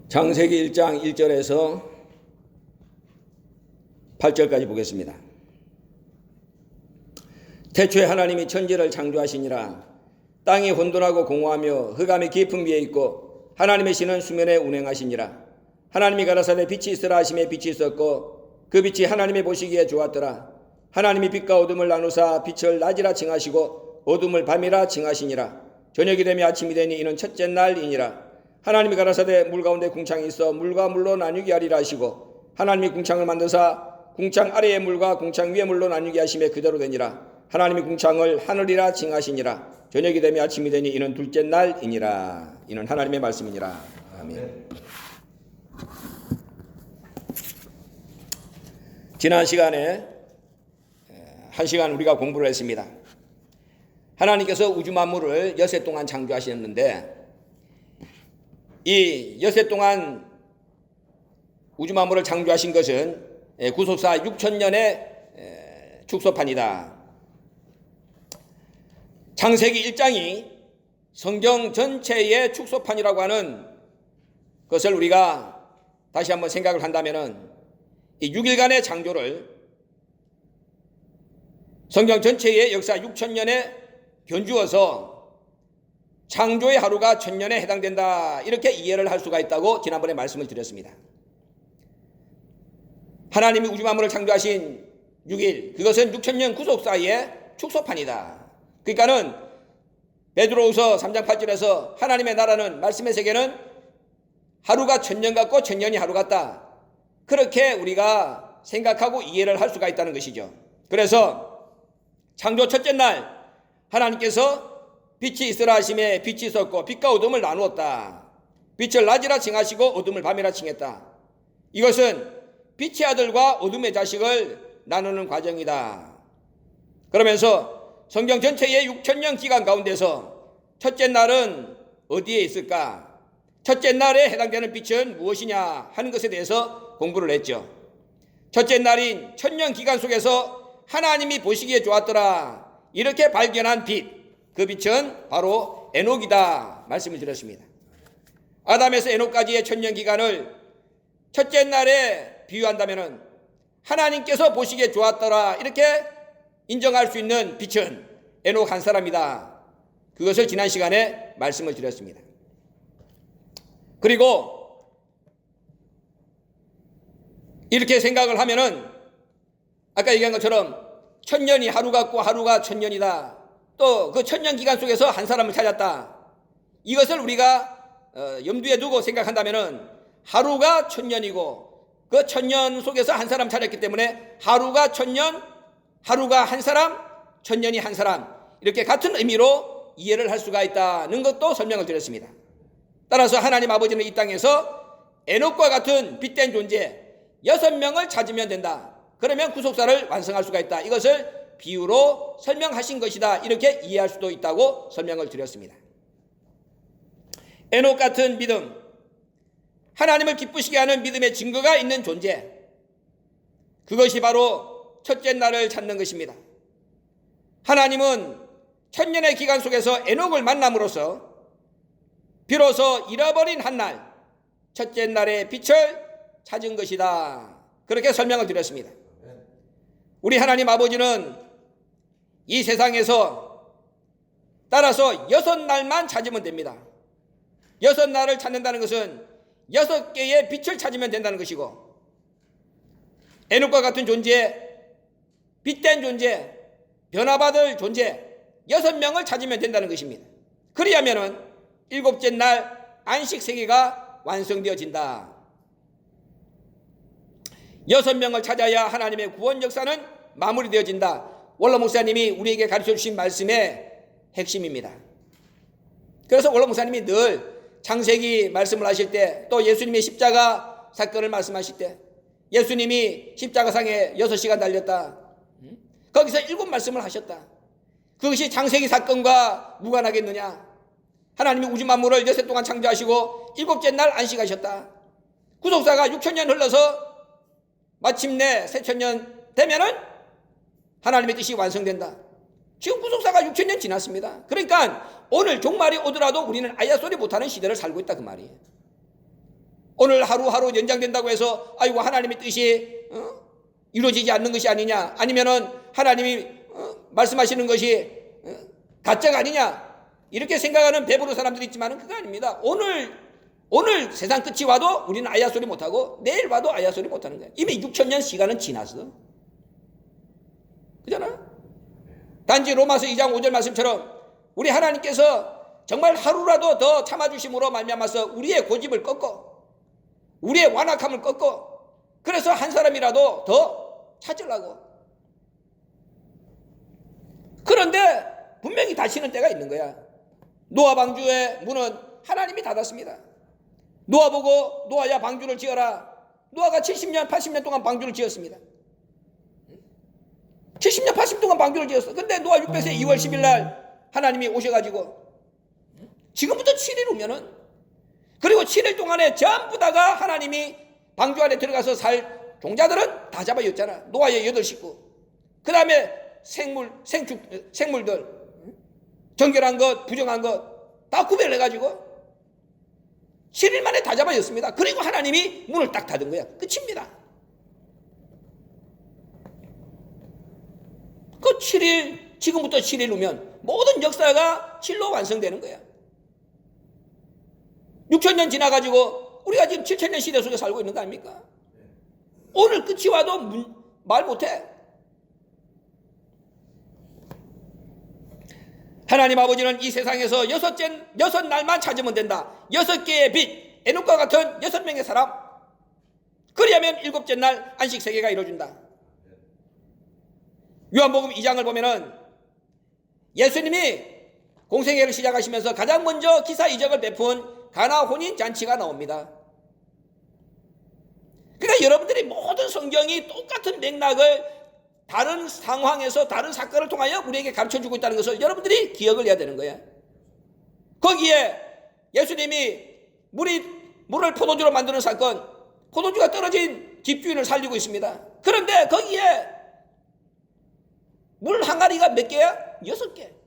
창세기 1장 1절에서 8절까지 보겠습니다. 태초에 하나님이 천지를 창조하시니라. 땅이 혼돈하고 공허하며 흑암이 깊은 비에 있고 하나님의 신은 수면에 운행하시니라. 하나님이 가라사대 빛이 있으라 하심에 빛이 있었고 그 빛이 하나님의 보시기에 좋았더라. 하나님이 빛과 어둠을 나누사 빛을 낮이라 칭하시고 어둠을 밤이라 칭하시니라. 저녁이 되며 아침이 되니 이는 첫째 날이니라. 하나님이 가라사대 물 가운데 궁창이 있어 물과 물로 나뉘게 하리라 하시고 하나님이 궁창을 만드사 궁창 아래의 물과 궁창 위의 물로 나뉘게 하심에 그대로 되니라. 하나님이 궁창을 하늘이라 칭하시니라. 저녁이 되며 아침이 되니 이는 둘째 날이니라. 이는 하나님의 말씀이니라. 아멘. 지난 시간에 한 시간 우리가 공부를 했습니다. 하나님께서 우주 만물을 여세 동안 창조하셨는데 이 여세 동안 우주 만물을 창조하신 것은 구속사 6,000년의 축소판이다. 창세기 1장이 성경 전체의 축소판이라고 하는 것을 우리가 다시 한번 생각을 한다면 이 6일간의 창조를 성경 전체의 역사 6,000년에 견주어서 창조의 하루가 1,000년에 해당된다, 이렇게 이해를 할 수가 있다고 지난번에 말씀을 드렸습니다. 하나님이 우주 만물을 창조하신 6일, 그것은 6,000년 구속사의 축소판이다. 그러니까는 베드로후서 3장 8절에서 하나님의 나라는, 말씀의 세계는 하루가 1,000년 같고 1,000년이 하루 같다, 그렇게 우리가 생각하고 이해를 할 수가 있다는 것이죠. 그래서 창조 첫째 날 하나님께서 빛이 있으라 하심에 빛이 있었고 빛과 어둠을 나누었다. 빛을 낮이라 칭하시고 어둠을 밤이라 칭했다. 이것은 빛의 아들과 어둠의 자식을 나누는 과정이다. 그러면서 성경 전체의 6,000년 기간 가운데서 첫째 날은 어디에 있을까? 첫째 날에 해당되는 빛은 무엇이냐 하는 것에 대해서 공부를 했죠. 첫째 날인 1,000년 기간 속에서 하나님이 보시기에 좋았더라, 이렇게 발견한 빛, 그 빛은 바로 에녹이다 말씀을 드렸습니다. 아담에서 에녹까지의 1,000년 기간을 첫째 날에 비유한다면 하나님께서 보시기에 좋았더라, 이렇게 인정할 수 있는 빛은 에녹 한 사람이다. 그것을 지난 시간에 말씀을 드렸습니다. 그리고 이렇게 생각을 하면은 아까 얘기한 것처럼 1,000년이 하루 같고 하루가 1,000년이다. 또 그 1,000년 기간 속에서 한 사람을 찾았다. 이것을 우리가 염두에 두고 생각한다면은 하루가 1,000년이고 그 1,000년 속에서 한 사람 찾았기 때문에 하루가 1,000년, 하루가 한 사람, 1,000년이 한 사람, 이렇게 같은 의미로 이해를 할 수가 있다는 것도 설명을 드렸습니다. 따라서 하나님 아버지는 이 땅에서 에녹과 같은 빛된 존재 6명을 찾으면 된다. 그러면 구속사를 완성할 수가 있다. 이것을 비유로 설명하신 것이다, 이렇게 이해할 수도 있다고 설명을 드렸습니다. 에녹 같은 믿음, 하나님을 기쁘시게 하는 믿음의 증거가 있는 존재, 그것이 바로 첫째 날을 찾는 것입니다. 하나님은 1,000년의 기간 속에서 에녹을 만남으로써 비로소 잃어버린 한날, 첫째 날의 빛을 찾은 것이다, 그렇게 설명을 드렸습니다. 우리 하나님 아버지는 이 세상에서 따라서 6날만 찾으면 됩니다. 6날을 찾는다는 것은 6개의 빛을 찾으면 된다는 것이고, 에녹과 같은 존재, 빛된 존재, 변화받을 존재 6명을 찾으면 된다는 것입니다. 그리하면은 7째 날 안식 세계가 완성되어진다. 6명을 찾아야 하나님의 구원 역사는 마무리되어진다. 원로 목사님이 우리에게 가르쳐 주신 말씀의 핵심입니다. 그래서 원로 목사님이 늘 창세기 말씀을 하실 때, 또 예수님의 십자가 사건을 말씀하실 때, 예수님이 십자가상에 6시간 달렸다, 거기서 7말씀을 하셨다. 그것이 창세기 사건과 무관하겠느냐? 하나님이 우주 만물을 6해 동안 창조하시고 7째 날 안식하셨다. 구속사가 6,000년 흘러서 마침내 새천년 되면은 하나님의 뜻이 완성된다. 지금 구속사가 6,000년 지났습니다. 그러니까 오늘 종말이 오더라도 우리는 아야 소리 못하는 시대를 살고 있다, 그 말이에요. 오늘 하루하루 연장된다고 해서 아이고 하나님의 뜻이 이루어지지 않는 것이 아니냐, 아니면은 하나님이 말씀하시는 것이 가짜가 아니냐, 이렇게 생각하는 배부른 사람들이 있지만 그거 아닙니다. 오늘 세상 끝이 와도 우리는 아야 소리 못하고 내일 와도 아야 소리 못하는 거예요. 이미 6,000년 시간은 지났어. 그잖아. 단지 로마서 2장 5절 말씀처럼 우리 하나님께서 정말 하루라도 더 참아주심으로 말미암아서 우리의 고집을 꺾고 우리의 완악함을 꺾고 그래서 한 사람이라도 더 찾으려고. 그런데 분명히 닫히는 때가 있는 거야. 노아 방주의 문은 하나님이 닫았습니다. 노아 보고 노아야 방주를 지어라. 노아가 70년 80년 동안 방주를 지었습니다. 70년 80년 동안 방주를 지었어. 근데 노아 600세 2월 10일 날 하나님이 오셔가지고 지금부터 7일 후면은, 그리고 7일 동안에 전부 다가 하나님이 방주 안에 들어가서 살 종자들은 다 잡아였잖아. 노아의 8식구. 그 다음에 생물들, 정결한 것, 부정한 것 다 구별해가지고 7일 만에 다 잡아였습니다. 그리고 하나님이 문을 딱 닫은 거야. 끝입니다. 그 7일, 지금부터 7일 후면 모든 역사가 7로 완성되는 거야. 6,000년 지나가지고 우리가 지금 7,000년 시대 속에 살고 있는 거 아닙니까? 오늘 끝이 와도 말 못해. 하나님 아버지는 이 세상에서 6날만 찾으면 된다. 6개의 빛, 에녹과 같은 6명의 사람. 그리하면 7째 날 안식 세계가 이루어진다. 요한복음 2장을 보면은 예수님이 공생애를 시작하시면서 가장 먼저 기사 이적을 베푼 가나 혼인 잔치가 나옵니다. 그러니까 여러분들이 모든 성경이 똑같은 맥락을 다른 상황에서 다른 사건을 통하여 우리에게 가르쳐주고 있다는 것을 여러분들이 기억을 해야 되는 거예요. 거기에 예수님이 물을 포도주로 만드는 사건, 포도주가 떨어진 집주인을 살리고 있습니다. 그런데 거기에 물 항아리가 몇 개야? 6개.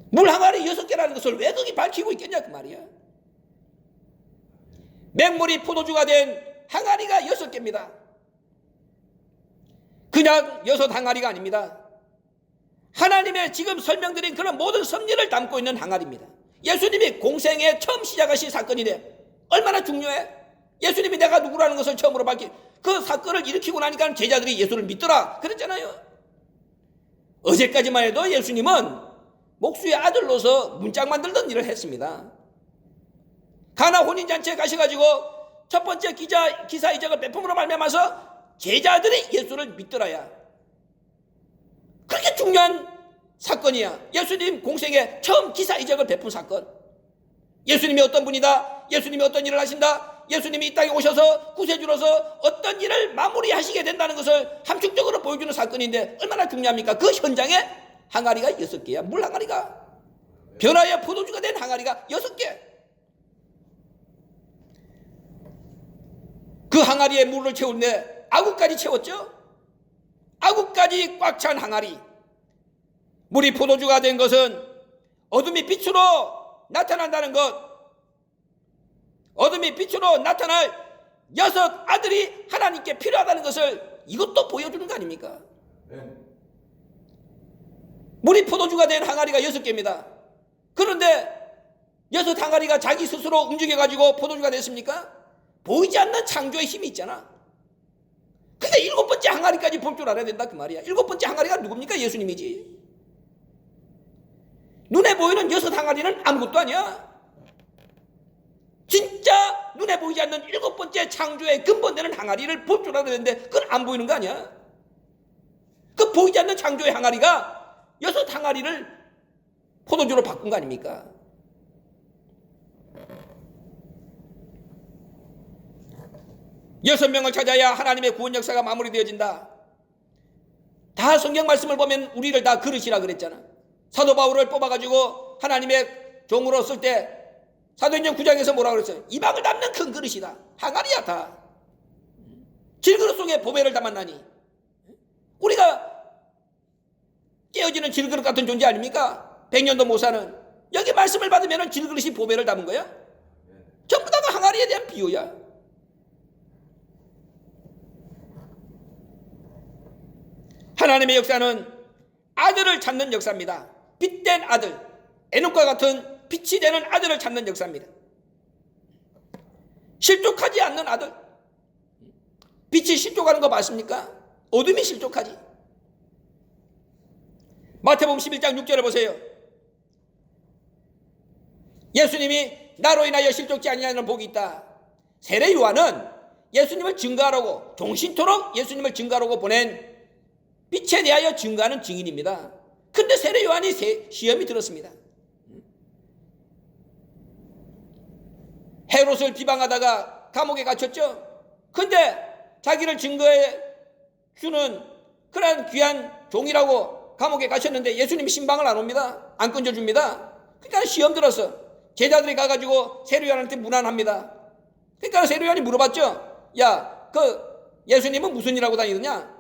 물 항아리 6개라는 것을 왜 거기 밝히고 있겠냐 그 말이야. 맹물이 포도주가 된 항아리가 6개입니다. 그냥 6 항아리가 아닙니다. 하나님의 지금 설명드린 그런 모든 섭리를 담고 있는 항아리입니다. 예수님이 공생에 처음 시작하신 사건인데 얼마나 중요해? 예수님이 내가 누구라는 것을 처음으로 밝힌 그 사건을 일으키고 나니까 제자들이 예수를 믿더라 그랬잖아요. 어제까지만 해도 예수님은 목수의 아들로서 문짝 만들던 일을 했습니다. 가나 혼인잔치에 가셔가지고 첫 번째 기사 이적을 베품으로 말미암아서 제자들이 예수를 믿더라야. 그렇게 중요한 사건이야. 예수님 공생에 처음 기사 이적을 베푼 사건. 예수님이 어떤 분이다, 예수님이 어떤 일을 하신다, 예수님이 이 땅에 오셔서 구세주로서 어떤 일을 마무리하시게 된다는 것을 함축적으로 보여주는 사건인데 얼마나 중요합니까? 그 현장에 항아리가 6개야. 물 항아리가. 변화의 포도주가 된 항아리가 6개. 그 항아리에 물을 채우는데 아구까지 채웠죠? 아구까지 꽉 찬 항아리. 물이 포도주가 된 것은 어둠이 빛으로 나타난다는 것. 어둠이 빛으로 나타날 6 아들이 하나님께 필요하다는 것을 이것도 보여주는 거 아닙니까? 네. 물이 포도주가 된 항아리가 6개입니다. 그런데 6 항아리가 자기 스스로 움직여가지고 포도주가 됐습니까? 보이지 않는 창조의 힘이 있잖아. 근데 7번째 항아리까지 볼 줄 알아야 된다 그 말이야. 7번째 항아리가 누굽니까? 예수님이지. 눈에 보이는 6 항아리는 아무것도 아니야. 진짜 눈에 보이지 않는 7번째 창조의 근본되는 항아리를 볼 줄 알아야 되는데 그건 안 보이는 거 아니야. 그 보이지 않는 창조의 항아리가 6 항아리를 포도주로 바꾼 거 아닙니까? 여섯 명을 찾아야 하나님의 구원 역사가 마무리되어진다. 다 성경 말씀을 보면 우리를 다 그릇이라 그랬잖아. 사도 바울을 뽑아가지고 하나님의 종으로 쓸 때 사도행전 9장에서 뭐라고 그랬어요? 이방을 담는 큰 그릇이다. 항아리야 다. 질그릇 속에 보배를 담았나니. 우리가 깨어지는 질그릇 같은 존재 아닙니까? 100년도 못 사는. 여기 말씀을 받으면 질그릇이 보배를 담은 거야? 저 비유야? 하나님의 역사는 아들을 찾는 역사입니다. 빛된 아들, 에녹과 같은 빛이 되는 아들을 찾는 역사입니다. 실족하지 않는 아들. 빛이 실족하는 거 맞습니까? 어둠이 실족하지. 마태복음 11장 6절에 보세요. 예수님이 나로 인하여 실족지 아니하는 복이 있다. 세례 요한은 예수님을 증거하라고, 종신토록 예수님을 증거하라고 보낸 빛에 대하여 증거하는 증인입니다. 근데 세례 요한이 시험이 들었습니다. 헤롯을 비방하다가 감옥에 갇혔죠. 근데 자기를 증거해 주는 그런 귀한 종이라고 감옥에 갇혔는데 예수님이 신방을 안 옵니다. 안 건져줍니다. 그러니까 시험 들었어. 제자들이 가가지고 세례 요한한테 문안합니다. 그러니까 세례 요한이 물어봤죠. 야, 예수님은 무슨 일하고 다니느냐?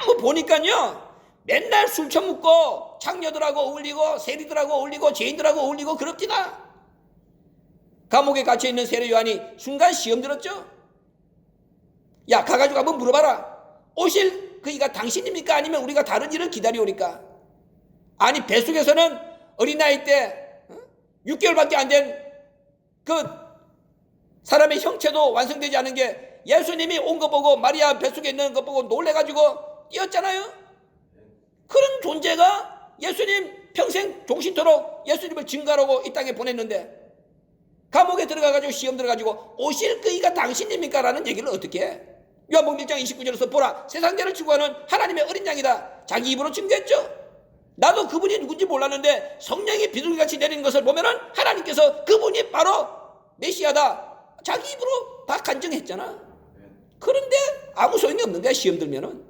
뭐 보니까요, 맨날 술 처먹고 창녀들하고 어울리고 세리들하고 어울리고 죄인들하고 어울리고 그럽디다. 감옥에 갇혀있는 세례 요한이 순간 시험 들었죠. 야, 가가지고 한번 물어봐라. 오실 그이가 당신입니까? 아니면 우리가 다른 일을 기다려오리까? 아니, 뱃속에서는 어린아이 때 6개월밖에 안 된 그 사람의 형체도 완성되지 않은 게 예수님이 온 거 보고 마리아 뱃속에 있는 거 보고 놀래가지고 뛰었잖아요. 그런 존재가 예수님 평생 종신토록 예수님을 증거하라고 이 땅에 보냈는데 감옥에 들어가가지고 시험 들어가지고 오실 그이가 당신입니까? 라는 얘기를 어떻게 해? 요한복음 1장 29절에서 보라, 세상대를 추구하는 하나님의 어린 양이다. 자기 입으로 증거했죠. 나도 그분이 누군지 몰랐는데 성령이 비둘기같이 내리는 것을 보면은 하나님께서 그분이 바로 메시아다. 자기 입으로 다 간증했잖아. 그런데 아무 소용이 없는 거야, 시험 들면은.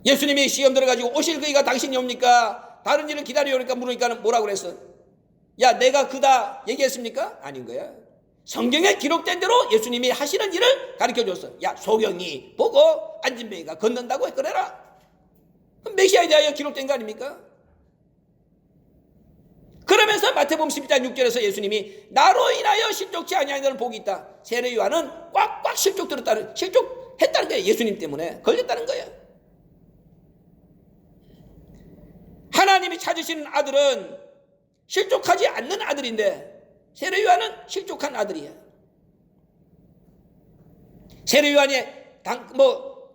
예수님이 시험 들어가지고 오실 그이가 당신이 옵니까? 다른 일을 기다려오니까 물으니까 뭐라고 그랬어? 야, 내가 그다 얘기했습니까? 아닌 거야. 성경에 기록된 대로 예수님이 하시는 일을 가르쳐줬어. 야, 소경이 보고 안진뱅이가 걷는다고 그래라. 메시아에 대하여 기록된 거 아닙니까? 그러면서 마태복음 12장 6절에서 예수님이 나로 인하여 실족치 아니하는 복이 있다. 세례 요한은 꽉꽉 실족했다는 거야. 예수님 때문에 걸렸다는 거야. 하나님이 찾으시는 아들은 실족하지 않는 아들인데 세례 요한은 실족한 아들이야. 세례 요한이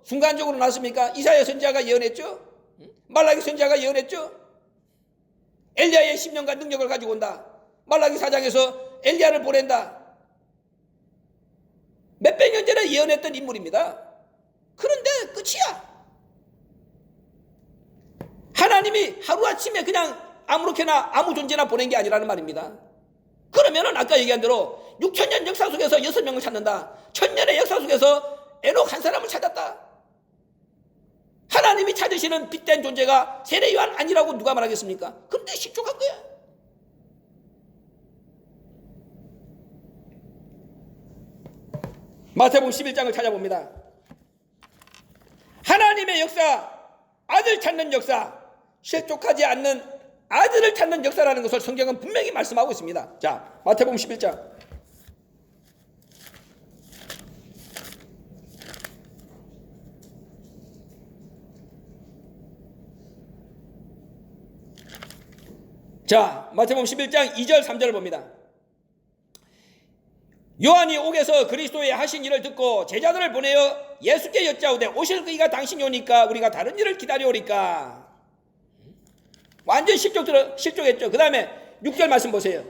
순간적으로 났습니까? 이사야 선지자가 예언했죠. 말라기 선지자가 예언했죠. 엘리야의 10년간 능력을 가지고 온다. 말라기 4장에서 엘리야를 보낸다. 몇백 년 전에 예언했던 인물입니다. 그런데 끝이야. 하나님이 하루아침에 그냥 아무렇게나 아무 존재나 보낸 게 아니라는 말입니다. 그러면은 아까 얘기한 대로 6,000년 역사 속에서 6명을 찾는다. 1000년의 역사 속에서 에녹 한 사람을 찾았다. 하나님이 찾으시는 빛된 존재가 세례 요한 아니라고 누가 말하겠습니까? 그런데 실족한 거야. 마태복음 11장을 찾아봅니다. 하나님의 역사, 아들 찾는 역사, 실족하지 않는 아들을 찾는 역사라는 것을 성경은 분명히 말씀하고 있습니다. 자, 마태복음 11장. 자, 마태복음 11장 2절 3절을 봅니다. 요한이 옥에서 그리스도의 하신 일을 듣고 제자들을 보내어 예수께 여짜오되 오실 그이가 당신이 오니까 우리가 다른 일을 기다려오리까. 완전 실족했죠. 그 다음에 6절 말씀 보세요.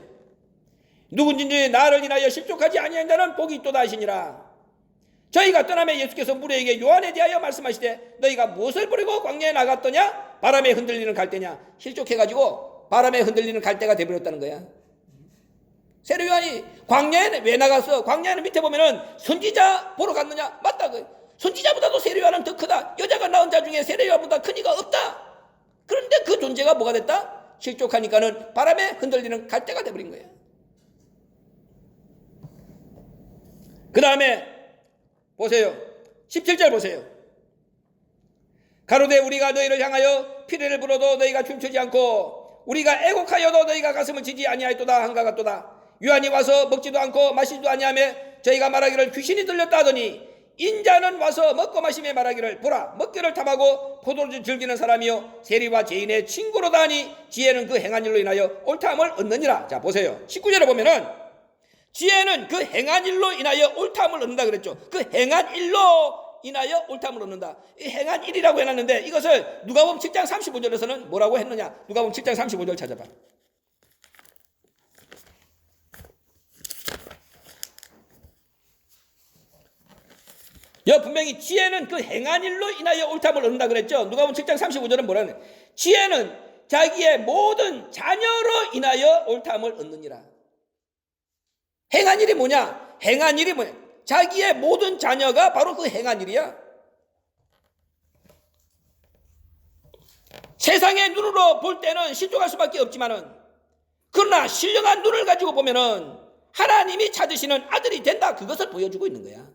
누군지 나를 인하여 실족하지 아니한 자는 복이 있도다 하시니라. 저희가 떠나며 예수께서 무리에게 요한에 대하여 말씀하시되 너희가 무엇을 버리고 광야에 나갔더냐? 바람에 흔들리는 갈대냐? 실족해가지고 바람에 흔들리는 갈대가 되버렸다는 거야. 세례 요한이 광야에 왜 나갔어? 광야는 밑에 보면은 선지자 보러 갔느냐? 맞다. 선지자보다도 세례 요한은 더 크다. 여자가 낳은 자 중에 세례 요한보다 큰 이가 없다. 그런데 그 존재가 뭐가 됐다? 실족하니까는 바람에 흔들리는 갈대가 되버린 거예요. 그 다음에 보세요. 17절 보세요. 가로되 우리가 너희를 향하여 피리를 불어도 너희가 춤추지 않고 우리가 애곡하여도 너희가 가슴을 치지 아니하였도다 한가 같도다. 유한이 와서 먹지도 않고 마시지도 아니하며 저희가 말하기를 귀신이 들렸다 하더니 인자는 와서 먹고 마시며 말하기를 보라 먹기를 탐하고 포도주 즐기는 사람이요 세리와 죄인의 친구로다 하니 지혜는 그 행한 일로 인하여 옳다함을 얻느니라. 자 보세요. 19절에 보면은 지혜는 그 행한 일로 인하여 옳다함을 얻는다 그랬죠. 그 행한 일로 인하여 옳다함을 얻는다. 이 행한 일이라고 해놨는데 이것을 누가복음 7장 35절에서는 뭐라고 했느냐. 누가복음 7장 35절 찾아봐. 분명히 지혜는 그 행한 일로 인하여 옳다함을 얻는다 그랬죠. 누가복음 7장 35절은 뭐라는 거예요? 지혜는 자기의 모든 자녀로 인하여 옳다함을 얻느니라. 행한 일이 뭐냐? 행한 일이 뭐냐? 자기의 모든 자녀가 바로 그 행한 일이야. 세상의 눈으로 볼 때는 실족할 수밖에 없지만은 그러나 신령한 눈을 가지고 보면은 하나님이 찾으시는 아들이 된다. 그것을 보여주고 있는 거야.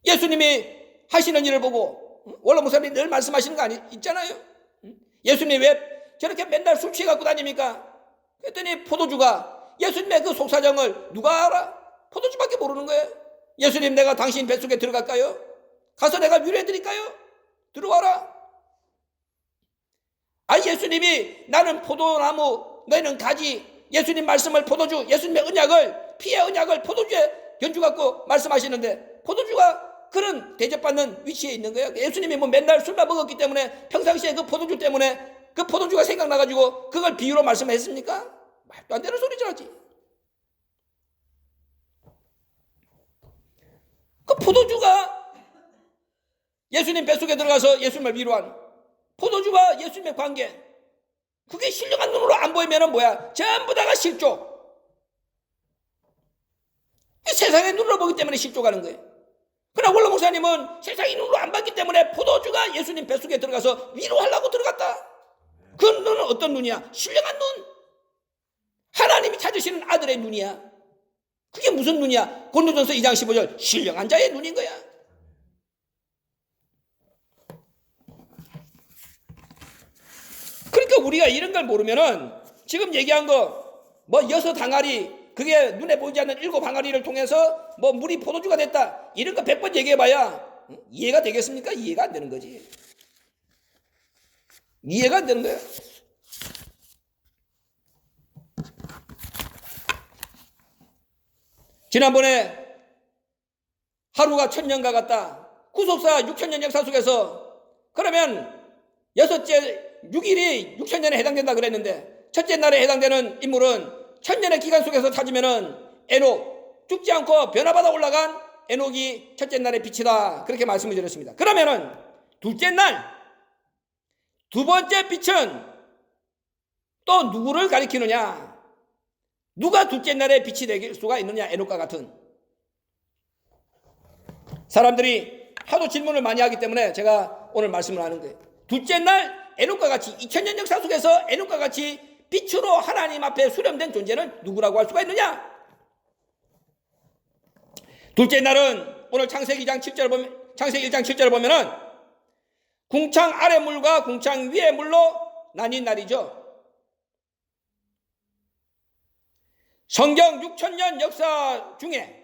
예수님이 하시는 일을 보고 원로 목사님이 늘 말씀하시는 거 있잖아요. 예수님이 왜 저렇게 맨날 술 취해 갖고 다닙니까? 그랬더니 포도주가 예수님의 그 속사정을 누가 알아? 포도주밖에 모르는 거예요. 예수님 내가 당신 뱃속에 들어갈까요? 가서 내가 위로해 드릴까요? 들어와라. 예수님이 나는 포도나무 너희는 가지, 예수님 말씀을 포도주, 예수님의 언약을 피의 언약을 포도주에 견주 갖고 말씀하시는데 포도주가 그런 대접받는 위치에 있는 거예요. 예수님이 뭐 맨날 술만 먹었기 때문에 평상시에 그 포도주 때문에 그 포도주가 생각나가지고 그걸 비유로 말씀했습니까? 말도 안 되는 소리죠. 그 포도주가 예수님 뱃속에 들어가서 예수님을 위로한 포도주와 예수님의 관계, 그게 신령한 눈으로 안 보이면은 뭐야? 전부 다가 실족. 세상의 눈으로 보기 때문에 실족하는 거예요. 그러나 원로 목사님은 세상의 눈으로 안 봤기 때문에 포도주가 예수님 뱃속에 들어가서 위로하려고 들어갔다. 그 눈은 어떤 눈이야? 신령한 눈. 하나님이 찾으시는 아들의 눈이야. 그게 무슨 눈이야? 고린도전서 2장 15절 신령한 자의 눈인 거야. 그러니까 우리가 이런 걸 모르면은 지금 얘기한 거 뭐 6 항아리, 그게 눈에 보이지 않는 7 항아리를 통해서 뭐 물이 포도주가 됐다, 이런 거 100번 얘기해봐야 이해가 되겠습니까? 이해가 안 되는 거지. 이해가 안 되는 거야. 지난번에 하루가 1000년과 같다. 구속사 6000년 역사 속에서 그러면 6일이 6000년에 해당된다 그랬는데 첫째 날에 해당되는 인물은 1000년의 기간 속에서 찾으면은 에녹, 죽지 않고 변화받아 올라간 에녹이 첫째 날의 빛이다. 그렇게 말씀을 드렸습니다. 그러면은 둘째 날, 두 번째 빛은 또 누구를 가리키느냐? 누가 둘째 날의 빛이 될 수가 있느냐? 에녹과 같은. 사람들이 하도 질문을 많이 하기 때문에 제가 오늘 말씀을 하는 거예요. 둘째 날 에녹과 같이 2000년 역사 속에서 에녹과 같이 빛으로 하나님 앞에 수렴된 존재는 누구라고 할 수가 있느냐? 둘째 날은 오늘 창세기 1장 7절을 보면은 궁창 아래 물과 궁창 위의 물로 나뉜 날이죠. 성경 6000년 역사 중에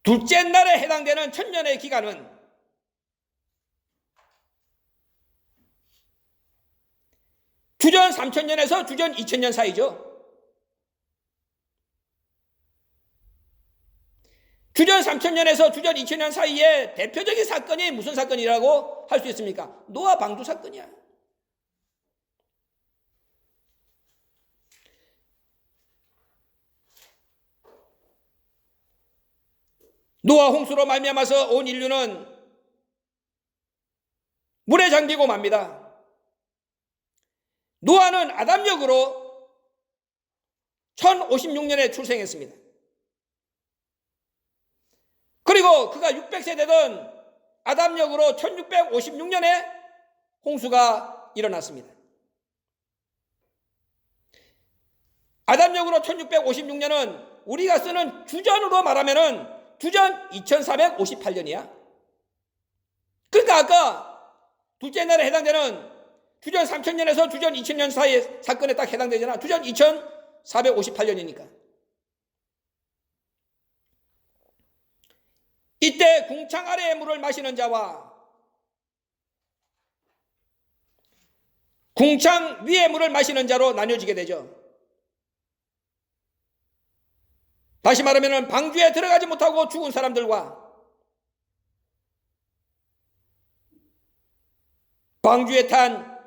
둘째 날에 해당되는 1000년의 기간은 주전 3000년에서 주전 2000년 사이죠. 주전 3000년에서 주전 2000년 사이에 대표적인 사건이 무슨 사건이라고 할 수 있습니까? 노아 방주 사건이야. 노아 홍수로 말미암아서 온 인류는 물에 잠기고 맙니다. 노아는 아담역으로 1056년에 출생했습니다. 그리고 그가 600세 되던 아담역으로 1656년에 홍수가 일어났습니다. 아담역으로 1656년은 우리가 쓰는 주전으로 말하면은 주전 2458년이야. 그러니까 아까 둘째 날에 해당되는 주전 3000년에서 주전 2000년 사이의 사건에 딱 해당되잖아. 주전 2458년이니까. 이때 궁창 아래의 물을 마시는 자와 궁창 위의 물을 마시는 자로 나뉘어지게 되죠. 다시 말하면 방주에 들어가지 못하고 죽은 사람들과 방주에 탄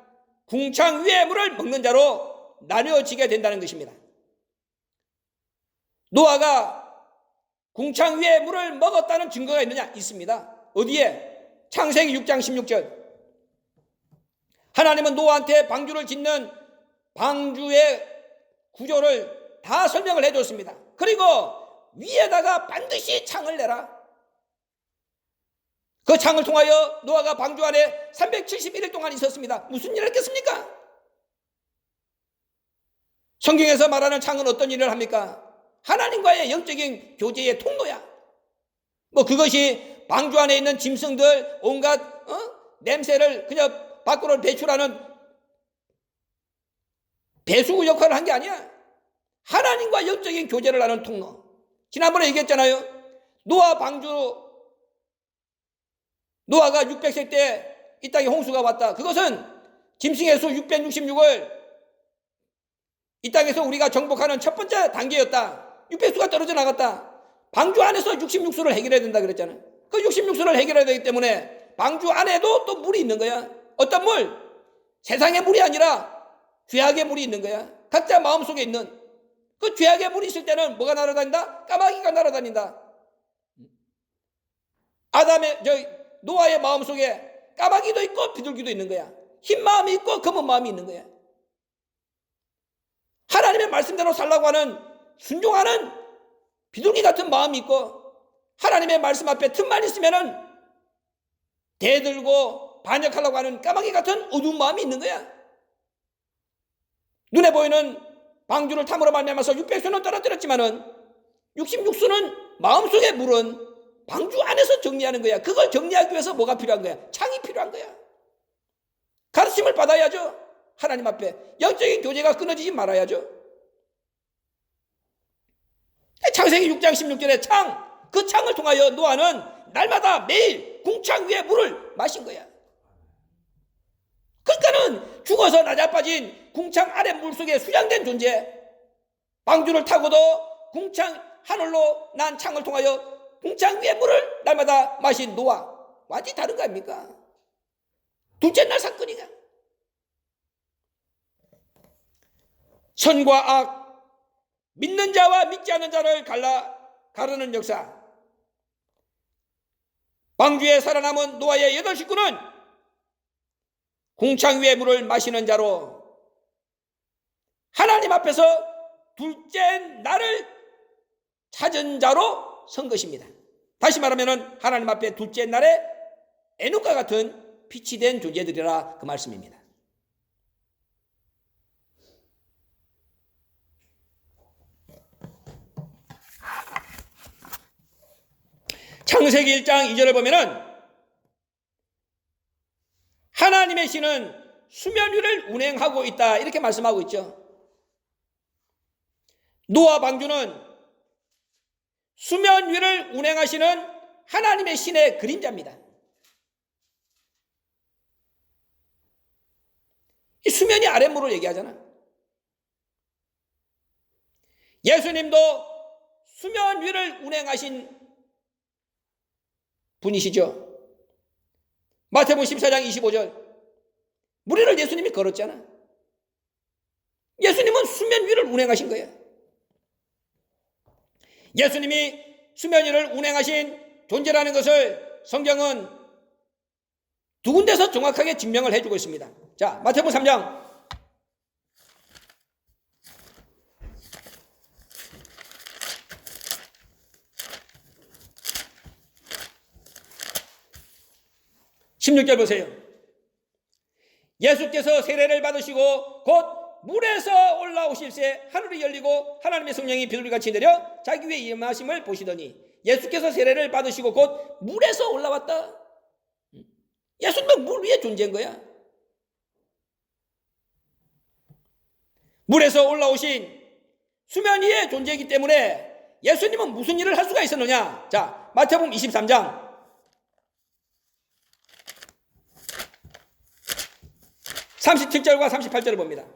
궁창 위의 물을 먹는 자로 나뉘어지게 된다는 것입니다. 노아가 궁창 위의 물을 먹었다는 증거가 있느냐? 있습니다. 어디에? 창세기 6장 16절. 하나님은 노아한테 방주를 짓는 방주의 구조를 다 설명을 해줬습니다. 그리고 위에다가 반드시 창을 내라. 그 창을 통하여 노아가 방주 안에 371일 동안 있었습니다. 무슨 일을 했겠습니까? 성경에서 말하는 창은 어떤 일을 합니까? 하나님과의 영적인 교제의 통로야. 그것이 방주 안에 있는 짐승들 온갖 냄새를 그냥 밖으로 배출하는 배수구 역할을 한 게 아니야. 하나님과 영적인 교제를 하는 통로. 지난번에 얘기했잖아요. 노아가 600세 때 이 땅에 홍수가 왔다. 그것은 짐승의 수 666을 이 땅에서 우리가 정복하는 첫 번째 단계였다. 600수가 떨어져 나갔다. 방주 안에서 66수를 해결해야 된다 그랬잖아요. 그 66수를 해결해야 되기 때문에 방주 안에도 또 물이 있는 거야. 어떤 물? 세상의 물이 아니라 죄악의 물이 있는 거야. 각자 마음속에 있는 그 죄악의 물이 있을 때는 뭐가 날아다닌다? 까마귀가 날아다닌다. 노아의 마음속에 까마귀도 있고 비둘기도 있는 거야. 흰 마음이 있고 검은 마음이 있는 거야. 하나님의 말씀대로 살라고 하는 순종하는 비둘기 같은 마음이 있고, 하나님의 말씀 앞에 틈만 있으면은 대들고 반역하려고 하는 까마귀 같은 어두운 마음이 있는 거야. 눈에 보이는 방주를 탐으로 말미암아서 600수는 떨어뜨렸지만은 66수는 마음속의 물은 방주 안에서 정리하는 거야. 그걸 정리하기 위해서 뭐가 필요한 거야? 창이 필요한 거야. 가르침을 받아야죠. 하나님 앞에 영적인 교제가 끊어지지 말아야죠. 창세기 6장 16절에 그 창을 통하여 노아는 날마다 매일 궁창 위에 물을 마신 거야. 그러니까는 죽어서 낮아빠진 궁창 아래 물속에 수양된 존재, 방주를 타고도 궁창 하늘로 난 창을 통하여 궁창 위에 물을 날마다 마신 노아, 완전히 다른 거 아닙니까? 둘째 날 사건이가. 선과 악, 믿는 자와 믿지 않는 자를 가르는 역사. 방주에 살아남은 노아의 8 식구는 궁창 위의 물을 마시는 자로 하나님 앞에서 둘째 날을 찾은 자로 선 것입니다. 다시 말하면 하나님 앞에 둘째 날에 에녹과 같은 빛이 된 존재들이라 그 말씀입니다. 창세기 1장 2절을 보면은 하나님의 신은 수면 위를 운행하고 있다 이렇게 말씀하고 있죠. 노아 방주는 수면 위를 운행하시는 하나님의 신의 그림자입니다. 이 수면이 아랫물을 얘기하잖아. 예수님도 수면 위를 운행하신 분이시죠. 마태복음 14장 25절. 물 위를 예수님이 걸었잖아. 예수님은 수면 위를 운행하신 거예요. 예수님이 수면 위를 운행하신 존재라는 것을 성경은 두 군데서 정확하게 증명을 해주고 있습니다. 자, 마태복음 3장 16절 보세요. 예수께서 세례를 받으시고 곧 물에서 올라오실새 하늘이 열리고 하나님의 성령이 비둘기같이 내려 자기 위에 임하심을 보시더니 예수께서 세례를 받으시고 곧 물에서 올라왔다. 예수님은 물 위에 존재한 거야. 물에서 올라오신 수면 위에 존재이기 때문에 예수님은 무슨 일을 할 수가 있었느냐? 자, 마태복음 23장 37절과 38절을 봅니다.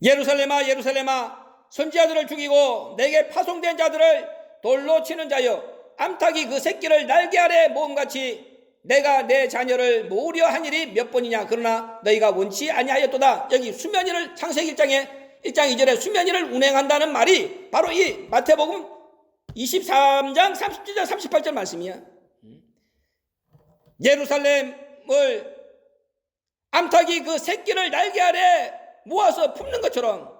예루살렘아 예루살렘아 선지자들을 죽이고 내게 파송된 자들을 돌로 치는 자여, 암탉이 그 새끼를 날개 아래 모음같이 내가 내 자녀를 모으려 한 일이 몇 번이냐. 그러나 너희가 원치 아니하였도다. 여기 수면위를 창세기 1장 2절에 수면위를 운행한다는 말이 바로 이 마태복음 23장 37절 38절 말씀이야. 예루살렘을 암탉이 그 새끼를 날개 아래 모아서 품는 것처럼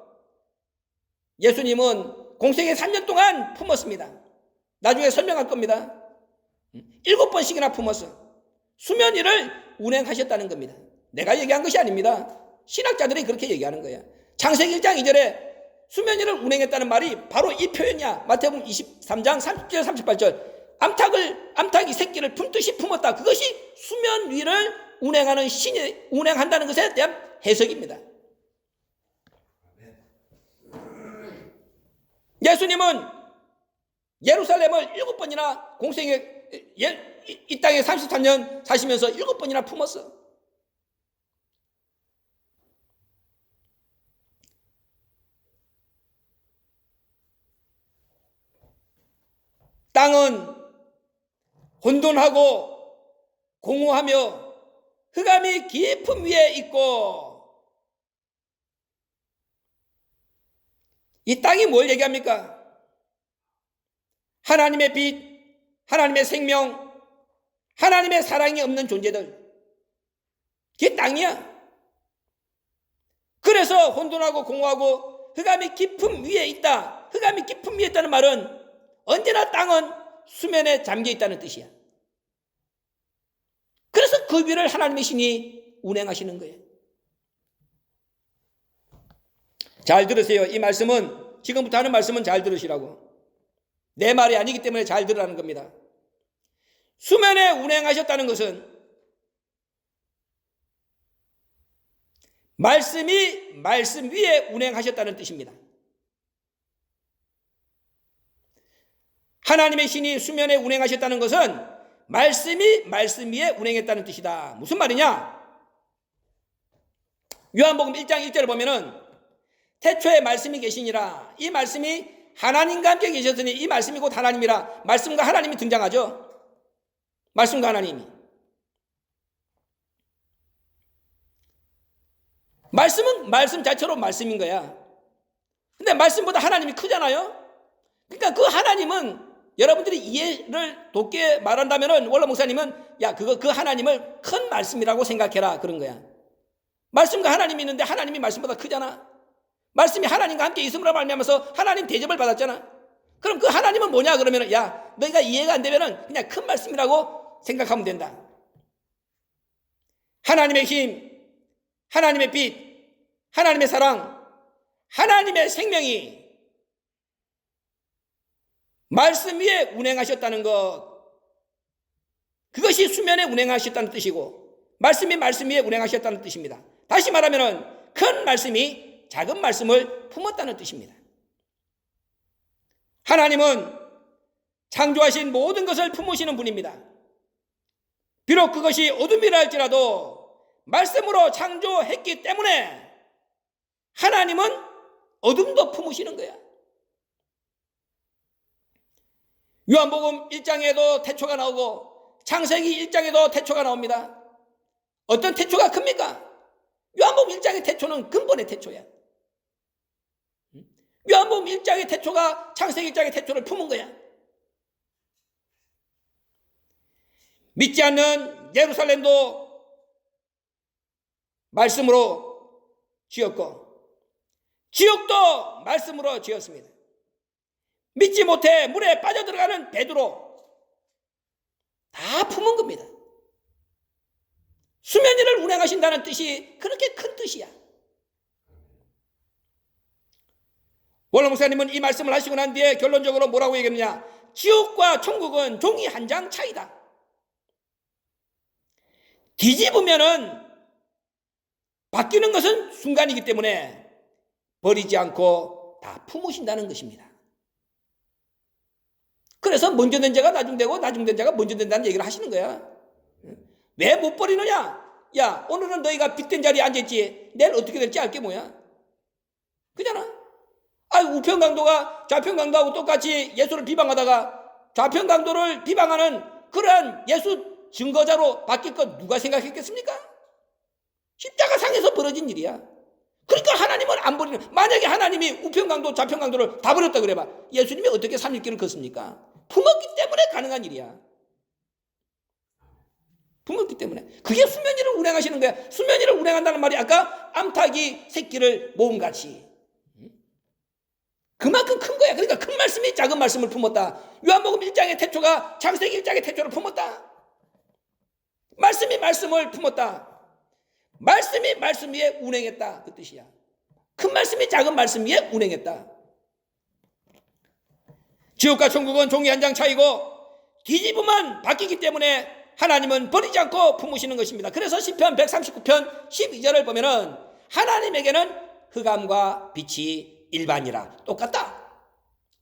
예수님은 공생애 3년 동안 품었습니다. 나중에 설명할 겁니다. 7번씩이나 품었어. 수면위를 운행하셨다는 겁니다. 내가 얘기한 것이 아닙니다. 신학자들이 그렇게 얘기하는 거야. 창세기 1장 2절에 수면위를 운행했다는 말이 바로 이 표현이야. 마태복음 23장 30절 38절 암탉이 새끼를 품듯이 품었다. 그것이 수면 위를 운행하는 신이 운행한다는 것에 대한 해석입니다. 예수님은 예루살렘을 7번이나 공생에 이 땅에 33년 사시면서 7번이나 품었어. 땅은 혼돈하고 공허하며 흑암이 깊은 위에 있고, 이 땅이 뭘 얘기합니까? 하나님의 빛, 하나님의 생명, 하나님의 사랑이 없는 존재들, 그게 땅이야. 그래서 혼돈하고 공허하고 흑암이 깊은 위에 있다. 흑암이 깊은 위에 있다는 말은 언제나 땅은 수면에 잠겨 있다는 뜻이야. 그래서 그 위를 하나님의 신이 운행하시는 거예요. 잘 들으세요. 이 말씀은, 지금부터 하는 말씀은 잘 들으시라고. 내 말이 아니기 때문에 잘 들으라는 겁니다. 수면에 운행하셨다는 것은 말씀이 말씀 위에 운행하셨다는 뜻입니다. 하나님의 신이 수면에 운행하셨다는 것은 말씀이 말씀 위에 운행했다는 뜻이다. 무슨 말이냐? 요한복음 1장 1절을 보면은 태초에 말씀이 계시니라. 이 말씀이 하나님과 함께 계셨으니 이 말씀이 곧 하나님이라. 말씀과 하나님이 등장하죠. 말씀과 하나님이. 말씀은 말씀 자체로 말씀인 거야. 근데 말씀보다 하나님이 크잖아요. 그러니까 그 하나님은 여러분들이 이해를 돕게 말한다면은 원로 목사님은 야, 그 하나님을 큰 말씀이라고 생각해라 그런 거야. 말씀과 하나님이 있는데 하나님이 말씀보다 크잖아. 말씀이 하나님과 함께 있음으로 말미암아서 하나님 대접을 받았잖아. 그럼 그 하나님은 뭐냐 그러면은 야, 너희가 이해가 안 되면은 그냥 큰 말씀이라고 생각하면 된다. 하나님의 힘, 하나님의 빛, 하나님의 사랑, 하나님의 생명이 말씀 위에 운행하셨다는 것, 그것이 수면에 운행하셨다는 뜻이고 말씀이 말씀 위에 운행하셨다는 뜻입니다. 다시 말하면 큰 말씀이 작은 말씀을 품었다는 뜻입니다. 하나님은 창조하신 모든 것을 품으시는 분입니다. 비록 그것이 어둠이라 할지라도 말씀으로 창조했기 때문에 하나님은 어둠도 품으시는 거야. 요한복음 1장에도 태초가 나오고 창세기 1장에도 태초가 나옵니다. 어떤 태초가 큽니까? 요한복음 1장의 태초는 근본의 태초야. 요한복음 1장의 태초가 창세기 1장의 태초를 품은 거야. 믿지 않는 예루살렘도 말씀으로 지었고 지옥도 말씀으로 지었습니다. 믿지 못해 물에 빠져들어가는 베드로 다 품은 겁니다. 수면 위를 운행하신다는 뜻이 그렇게 큰 뜻이야. 원로 목사님은 이 말씀을 하시고 난 뒤에 결론적으로 뭐라고 얘기했느냐? 지옥과 천국은 종이 한 장 차이다. 뒤집으면은 바뀌는 것은 순간이기 때문에 버리지 않고 다 품으신다는 것입니다. 그래서 먼저 된 자가 나중되고 나중된 자가 먼저 된다는 얘기를 하시는 거야. 왜 못 버리느냐? 야, 오늘은 너희가 빗된 자리에 앉았지. 내일 어떻게 될지 알게 뭐야? 그잖아. 우편 강도가 좌편 강도하고 똑같이 예수를 비방하다가 좌편 강도를 비방하는 그러한 예수 증거자로 바뀔 것 누가 생각했겠습니까? 십자가상에서 벌어진 일이야. 그러니까 하나님은 안 버리는. 만약에 하나님이 우편 강도 좌편 강도를 다 버렸다 그래봐. 예수님이 어떻게 3일길을 걷습니까? 품었기 때문에 가능한 일이야. 품었기 때문에. 그게 수면위를 운행하시는 거야. 수면위를 운행한다는 말이 아까 암탉이 새끼를 모음같이. 그만큼 큰 거야. 그러니까 큰 말씀이 작은 말씀을 품었다. 요한복음 1장의 태초가 창세기 1장의 태초를 품었다. 말씀이 말씀을 품었다. 말씀이 말씀 위에 운행했다. 그 뜻이야. 큰 말씀이 작은 말씀 위에 운행했다. 지옥과 천국은 종이 한 장 차이고 뒤집으면 바뀌기 때문에 하나님은 버리지 않고 품으시는 것입니다. 그래서 시편 139편 12절을 보면은 하나님에게는 흑암과 빛이 일반이라. 똑같다.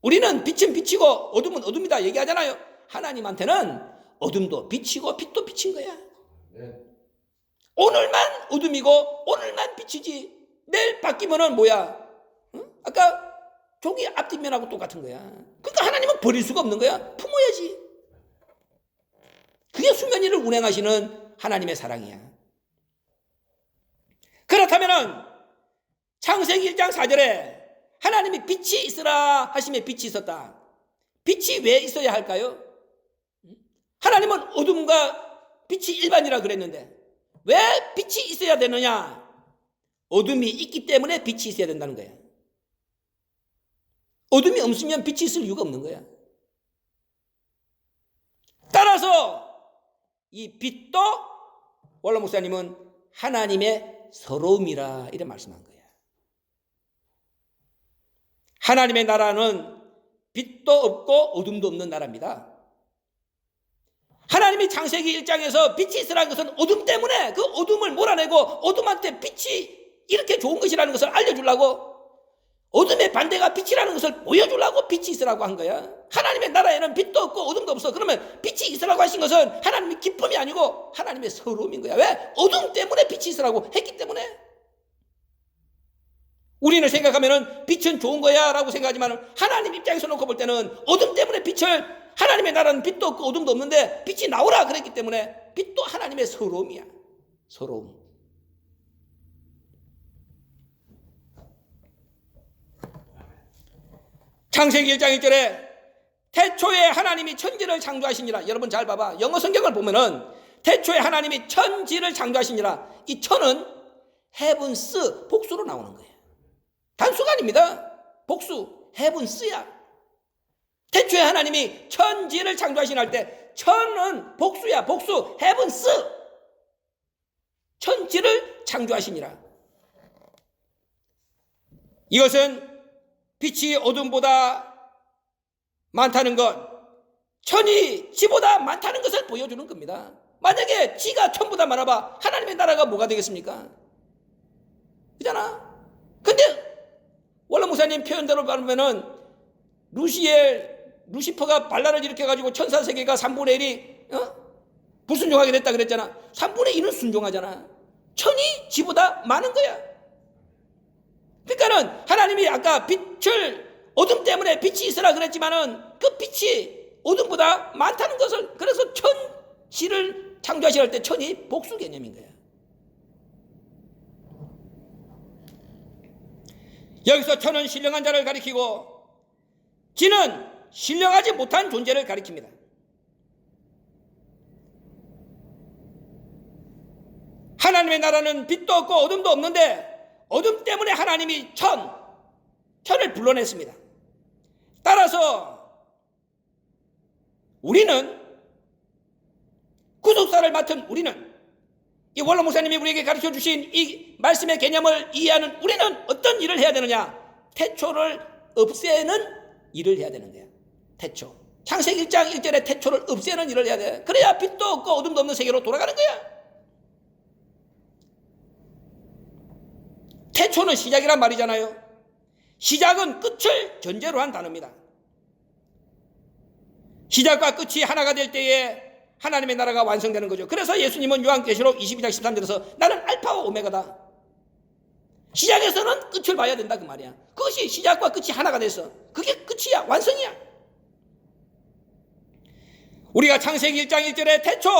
우리는 빛은 빛이고 어둠은 어둠이다 얘기하잖아요. 하나님한테는 어둠도 빛이고 빛도 빛인 거야. 오늘만 어둠이고 오늘만 빛이지 내일 바뀌면은 뭐야? 응? 아까 종이 앞뒷면하고 똑같은 거야. 그러니까 하나님은 버릴 수가 없는 거야. 품어야지. 그게 수면위를 운행하시는 하나님의 사랑이야. 그렇다면은 창세기 1장 4절에 하나님이 빛이 있으라 하시며 빛이 있었다. 빛이 왜 있어야 할까요? 하나님은 어둠과 빛이 일반이라 그랬는데 왜 빛이 있어야 되느냐? 어둠이 있기 때문에 빛이 있어야 된다는 거야. 어둠이 없으면 빛이 있을 이유가 없는 거야. 따라서 이 빛도 원로 목사님은 하나님의 서러움이라 이렇게 말씀한 거야. 하나님의 나라는 빛도 없고 어둠도 없는 나라입니다. 하나님이 창세기 1장에서 빛이 있으라는 것은 어둠 때문에 그 어둠을 몰아내고 어둠한테 빛이 이렇게 좋은 것이라는 것을 알려주려고 어둠의 반대가 빛이라는 것을 보여주려고 빛이 있으라고 한 거야. 하나님의 나라에는 빛도 없고 어둠도 없어. 그러면 빛이 있으라고 하신 것은 하나님의 기쁨이 아니고 하나님의 서러움인 거야. 왜? 어둠 때문에 빛이 있으라고 했기 때문에. 우리는 생각하면은 빛은 좋은 거야 라고 생각하지만 하나님 입장에서 놓고 볼 때는 어둠 때문에 빛을 하나님의 나라는 빛도 없고 어둠도 없는데 빛이 나오라 그랬기 때문에 빛도 하나님의 서러움이야. 서러움. 창세기 1장 1절에 태초에 하나님이 천지를 창조하시니라. 여러분 잘 봐봐. 영어 성경을 보면은 태초에 하나님이 천지를 창조하시니라. 이 천은 heavens 복수로 나오는 거예요. 단수가 아닙니다. 복수. heavens야. 태초에 하나님이 천지를 창조하시나 할 때 천은 복수야. 복수. heavens. 천지를 창조하시니라. 이것은 빛이 어둠보다 많다는 것, 천이 지보다 많다는 것을 보여주는 겁니다. 만약에 지가 천보다 많아봐 하나님의 나라가 뭐가 되겠습니까? 그잖아. 근데 원로 목사님 표현대로 말하면은 루시퍼가 반란을 일으켜가지고 천사 세계가 3분의 1이 불순종하게 됐다 그랬잖아. 3분의 1은 순종하잖아. 천이 지보다 많은 거야. 그러니까는 하나님이 아까 빛을 어둠 때문에 빛이 있으라 그랬지만은 그 빛이 어둠보다 많다는 것을, 그래서 천지를 창조하시려 할 때 천이 복수 개념인 거야. 여기서 천은 신령한 자를 가리키고 지는 신령하지 못한 존재를 가리킵니다. 하나님의 나라는 빛도 없고 어둠도 없는데 어둠 때문에 하나님이 천을 불러냈습니다. 따라서 우리는, 구속사를 맡은 우리는, 이 원로 목사님이 우리에게 가르쳐 주신 이 말씀의 개념을 이해하는 우리는 어떤 일을 해야 되느냐? 태초를 없애는 일을 해야 되는 거야. 태초. 창세기 1장 1절에 태초를 없애는 일을 해야 돼. 그래야 빛도 없고 어둠도 없는 세계로 돌아가는 거야. 태초는 시작이란 말이잖아요. 시작은 끝을 전제로 한 단어입니다. 시작과 끝이 하나가 될 때에 하나님의 나라가 완성되는 거죠. 그래서 예수님은 요한계시록 22장 13절에서 나는 알파와 오메가다. 시작에서는 끝을 봐야 된다 그 말이야. 그것이 시작과 끝이 하나가 돼서 그게 끝이야. 완성이야. 우리가 창세기 1장 1절의 태초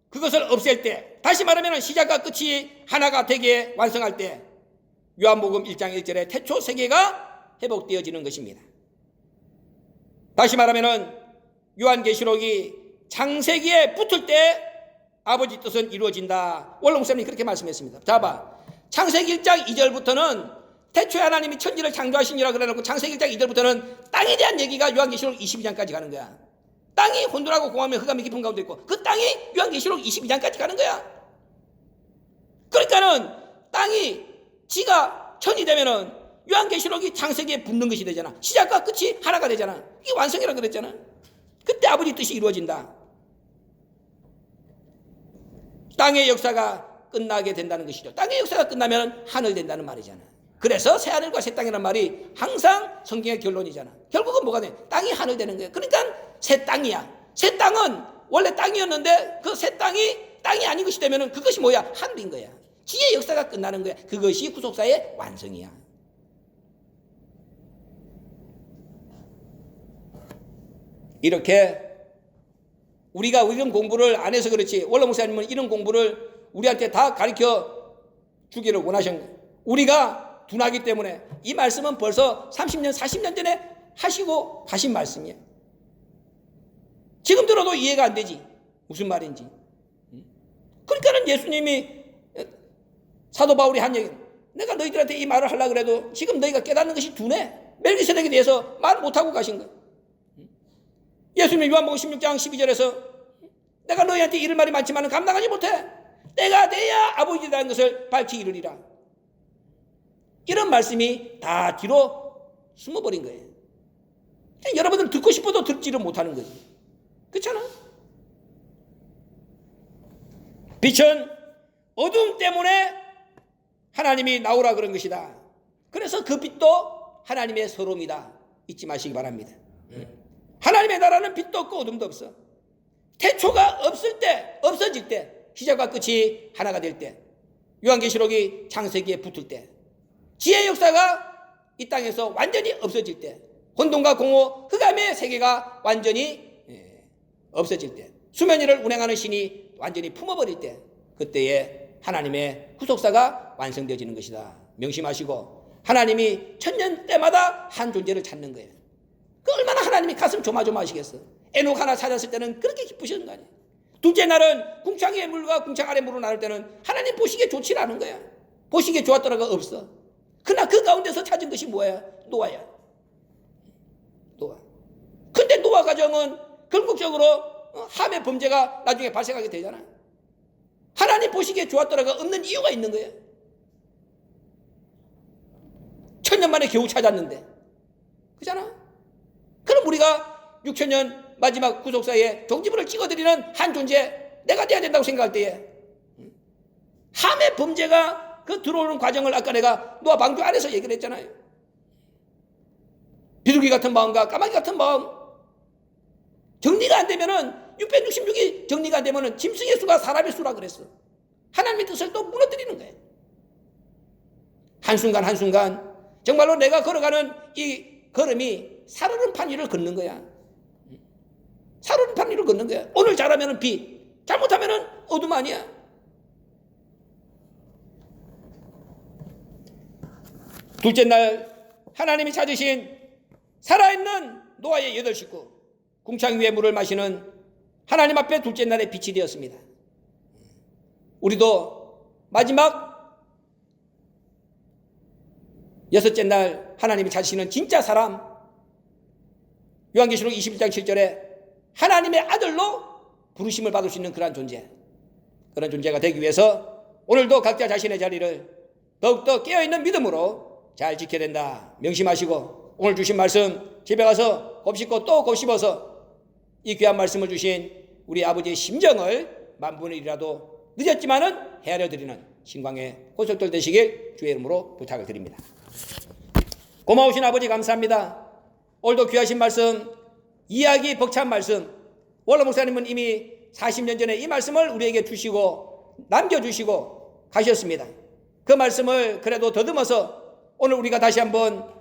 그것을 없앨 때, 다시 말하면 시작과 끝이 하나가 되게 완성할 때 요한복음 1장 1절의 태초 세계가 회복되어지는 것입니다. 다시 말하면 요한계시록이 창세기에 붙을 때 아버지 뜻은 이루어진다. 원로 목사님이 그렇게 말씀했습니다. 자 봐. 창세기 1장 2절부터는 태초에 하나님이 천지를 창조하시니라 그래놓고 창세기 1장 2절부터는 땅에 대한 얘기가 요한계시록 22장까지 가는 거야. 땅이 혼돈하고 공허하며 흑암이 깊은 가운데 있고 그 땅이 요한계시록 22장까지 가는 거야. 그러니까는 땅이 지가 천이 되면은 요한계시록이 창세기에 붙는 것이 되잖아. 시작과 끝이 하나가 되잖아. 이게 완성이라고 그랬잖아. 그때 아버지 뜻이 이루어진다. 땅의 역사가 끝나게 된다는 것이죠. 땅의 역사가 끝나면 하늘 된다는 말이잖아. 그래서 새 하늘과 새 땅이라는 말이 항상 성경의 결론이잖아. 결국은 뭐가 돼? 땅이 하늘 되는 거야. 그러니까 새 땅이야. 새 땅은 원래 땅이었는데 그 새 땅이 아닌 것이 되면 그것이 뭐야? 하늘인 거야. 지의 역사가 끝나는 거야. 그것이 구속사의 완성이야. 이렇게 우리가 이런 공부를 안 해서 그렇지, 원로 목사님은 이런 공부를 우리한테 다 가르쳐 주기를 원하신 거예요. 우리가 둔하기 때문에 이 말씀은 벌써 30년, 40년 전에 하시고 가신 말씀이에요. 지금 들어도 이해가 안 되지. 무슨 말인지. 그러니까는 예수님이 사도 바울이 한 얘기, 내가 너희들한테 이 말을 하려고 해도 지금 너희가 깨닫는 것이 둔해. 멜기세덱에 대해서 말 못하고 가신 거예요. 예수님 요한복음 16장 12절에서 내가 너희한테 이를 말이 많지만 감당하지 못해. 때가 돼야 아버지라는 것을 밝히 이르리라. 이런 말씀이 다 뒤로 숨어버린 거예요. 여러분들은 듣고 싶어도 듣지를 못하는 거지. 그렇잖아? 빛은 어둠 때문에 하나님이 나오라 그런 것이다. 그래서 그 빛도 하나님의 서름이다. 잊지 마시기 바랍니다. 하나님의 나라는 빛도 없고 어둠도 없어. 태초가 없을 때, 없어질 때, 시작과 끝이 하나가 될 때, 요한계시록이 창세기에 붙을 때, 지혜의 역사가 이 땅에서 완전히 없어질 때, 혼돈과 공허, 흑암의 세계가 완전히 없어질 때, 수면 위를 운행하는 신이 완전히 품어버릴 때, 그때에 하나님의 구속사가 완성되어지는 것이다. 명심하시고 하나님이 천년 때마다 한 존재를 찾는 거예요. 그 얼마나 하나님이 가슴 조마조마하시겠어. 에녹 하나 찾았을 때는 그렇게 기쁘시는 거 아니에요. 둘째 날은 궁창 위의 물과 궁창 아래 물을 나눌 때는 하나님 보시기에 좋지 않은 거야. 보시기에 좋았더라가 없어. 그러나 그 가운데서 찾은 것이 뭐야? 노아야. 노아. 근데 노아 가정은 결국적으로 함의 범죄가 나중에 발생하게 되잖아. 하나님 보시기에 좋았더라가 없는 이유가 있는 거야. 천년 만에 겨우 찾았는데. 그잖아. 그럼 우리가 6천년 마지막 구속사에 종지부를 찍어드리는 한 존재, 내가 돼야 된다고 생각할 때에 함의 범죄가 그 들어오는 과정을 아까 내가 노아 방주 안에서 얘기를 했잖아요. 비둘기 같은 마음과 까마귀 같은 마음 정리가 안 되면은 666이 정리가 안 되면은 짐승의 수가 사람의 수라 그랬어. 하나님의 뜻을 또 무너뜨리는 거예요. 한순간 한순간 정말로 내가 걸어가는 이 걸음이 살얼음판 위를 걷는 거야. 살얼음판 위를 걷는 거야. 오늘 잘하면 비, 잘못하면 어둠 아니야. 둘째 날 하나님이 찾으신 살아있는 노아의 8 식구, 궁창 위에 물을 마시는 하나님 앞에 둘째 날의 빛이 되었습니다. 우리도 마지막 6째 날 하나님이 찾으시는 진짜 사람, 요한계시록 21장 7절에 하나님의 아들로 부르심을 받을 수 있는 그런 존재, 그런 존재가 되기 위해서 오늘도 각자 자신의 자리를 더욱더 깨어있는 믿음으로 잘 지켜야 된다. 명심하시고 오늘 주신 말씀 집에 가서 곱씹고 또 곱씹어서 이 귀한 말씀을 주신 우리 아버지의 심정을 만분의 1이라도 늦었지만은 헤아려 드리는 신광의 고속들 되시길 주의 이름으로 부탁을 드립니다. 고마우신 아버지 감사합니다. 오늘도 귀하신 말씀, 이야기 벅찬 말씀, 원로 목사님은 이미 40년 전에 이 말씀을 우리에게 주시고 남겨주시고 가셨습니다. 그 말씀을 그래도 더듬어서 오늘 우리가 다시 한번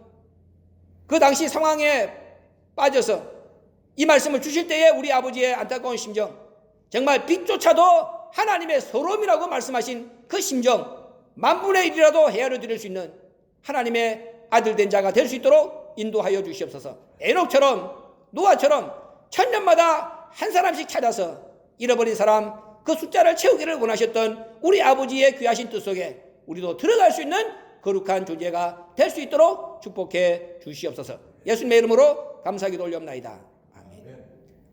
그 당시 상황에 빠져서 이 말씀을 주실 때에 우리 아버지의 안타까운 심정, 정말 빛조차도 하나님의 서러움이라고 말씀하신 그 심정, 만분의 1이라도 헤아려 드릴 수 있는 하나님의 아들 된 자가 될 수 있도록 인도하여 주시옵소서. 에녹처럼 노아처럼 천년마다 한 사람씩 찾아서 잃어버린 사람 그 숫자를 채우기를 원하셨던 우리 아버지의 귀하신 뜻 속에 우리도 들어갈 수 있는 거룩한 존재가 될 수 있도록 축복해 주시옵소서. 예수님의 이름으로 감사기도 올려옵나이다.